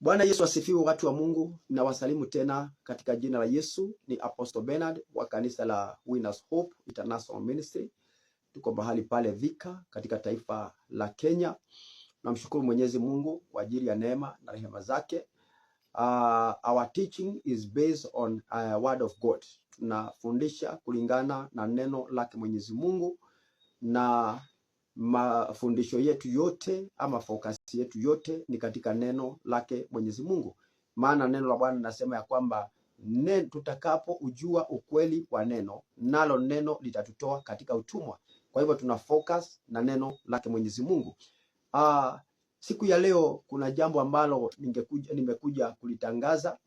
Bwana Yesu asifiwe, watu wa Mungu, na wasalimu tena katika jina la Yesu. Ni Apostle Bernard wa kanisa la Winners Hope International Ministry. Tuko mahali pale Thika katika taifa la Kenya. Namshukuru Mwenyezi Mungu kwa ajili ya neema na rehema zake. Our teaching is based on word of God. Tunafundisha kulingana na neno lake Mwenyezi Mungu, na mafundisho yetu yote ama focus yetu yote ni katika neno lake Mwenyezi Mungu. Maana neno la Bwana linasema ya kwamba tutakapo ujua ukweli wa neno, nalo neno litatutoa katika utumwa. Kwa hivyo tuna focus na neno lake Mwenyezi Mungu. Siku ya leo kuna jambo ambalo nimekuja kulitangaza,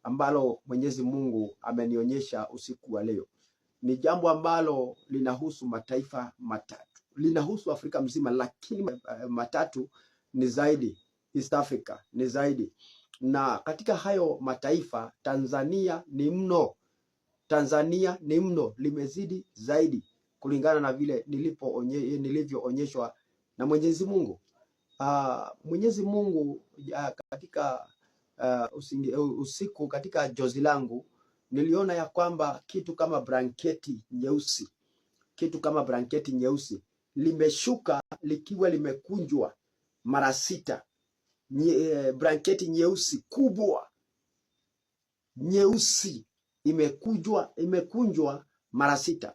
ambalo Mwenyezi Mungu amenionyesha usiku wa leo. Ni jambo ambalo linahusu mataifa matatu. Linahusu Afrika mzima, lakini matatu ni zaidi. East Africa ni zaidi. Na katika hayo mataifa Tanzania ni mno. Tanzania ni mno, limezidi zaidi kulingana na vile nilivyoonyeshwa na Mwenyezi Mungu. Mwenyezi Mungu katika usiku katika jozi langu niliona ya kwamba kitu kama blanketi nyeusi limeshuka likiwa limekunjwa mara 6. Blanketi nyeusi kubwa nyeusi imekunjwa mara 6.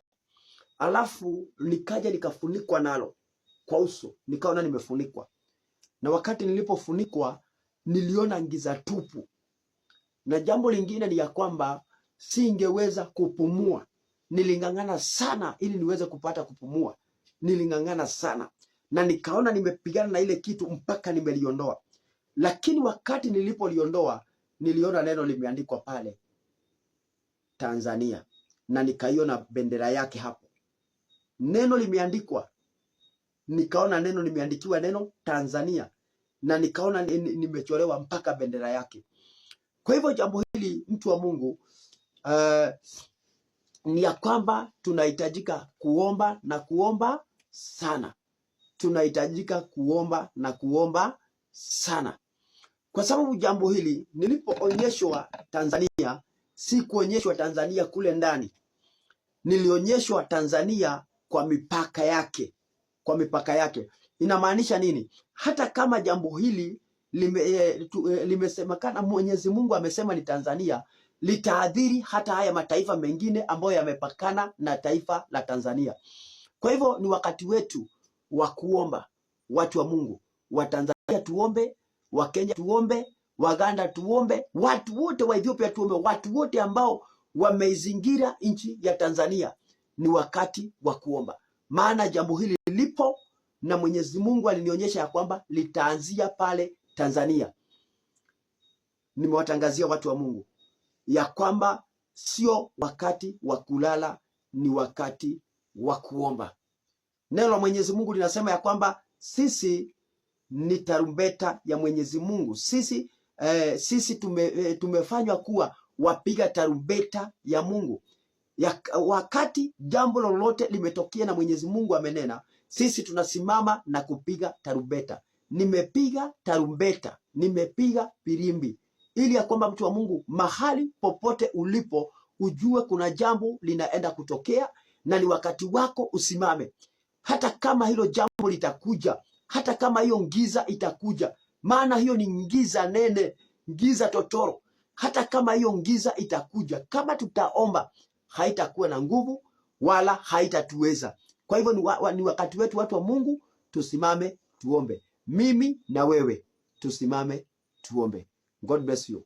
Alafu nikaja nikafunikwa nalo kwa uso, nikaona nimefunikwa. Na wakati nilipofunikwa niliona giza tupu. Na jambo lingine ni ya kwamba singeweza kupumua. Nilingangana sana ili niweze kupata kupumua. Nilingangana sana. Na nikaona nimepigana na ile kitu mpaka nimeliondoa. Lakini wakati nilipoliondoa, niliona neno limeandikwa pale Tanzania. Na nikaiona bendera yake hapo. Neno limeandikwa. Nikaona neno limeandikiwa neno Tanzania. Na nikaona nimechorewa mpaka bendera yake. Kwa hivyo jambo hili, mtu wa Mungu, ni ya kwamba tunahitajika kuomba na kuomba sana. Tunahitajika kuomba na kuomba sana. Kwa sababu jambo hili nilipoonyeshwa Tanzania, si kuonyeshwa Tanzania kule ndani. Nilionyeshwa Tanzania kwa mipaka yake. Kwa mipaka yake. Inamaanisha nini? Hata kama jambo hili limesemekana, Mwenyezi Mungu amesema ni Tanzania, litaadhiri hata haya mataifa mengine ambayo yamepakana na taifa la Tanzania. Kwa hivyo ni wakati wetu wa kuomba, watu wa Mungu. Wa Tanzania tuombe, wa Kenya tuombe, Waganda tuombe, watu wote wa Ethiopia tuombe, watu wote ambao wameizingira nchi ya Tanzania. Ni wakati wa kuomba. Maana jambo hili lipo na Mwenyezi Mungu alinionyesha ya kwamba litaanzia pale Tanzania. Nimewatangazia watu wa Mungu ya kwamba sio wakati wa kulala, ni wakati wa kuomba. Neno la Mwenyezi Mungu linasema ya kwamba sisi ni tarumbeta ya Mwenyezi Mungu. Sisi tumefanywa kuwa wapiga tarumbeta ya Mungu. Wakati jambo lolote limetokea na Mwenyezi Mungu amenena, sisi tunasimama na kupiga tarumbeta. Nimepiga tarumbeta, nimepiga filimbi, ili ya kwamba mtu wa Mungu, mahali popote ulipo, ujue kuna jambo linaenda kutokea na ni wakati wako usimame. Hata kama hilo jambo litakuja, hata kama hiyo giza itakuja, maana hiyo ni giza nene, giza totoro. Hata kama hiyo giza itakuja, kama tutaomba, haitakuwa na nguvu wala haitatuweza. Kwa hivyo ni wakati wetu, watu wa Mungu, tusimame tuombe. Mimi na wewe tusimame tuombe. God bless you.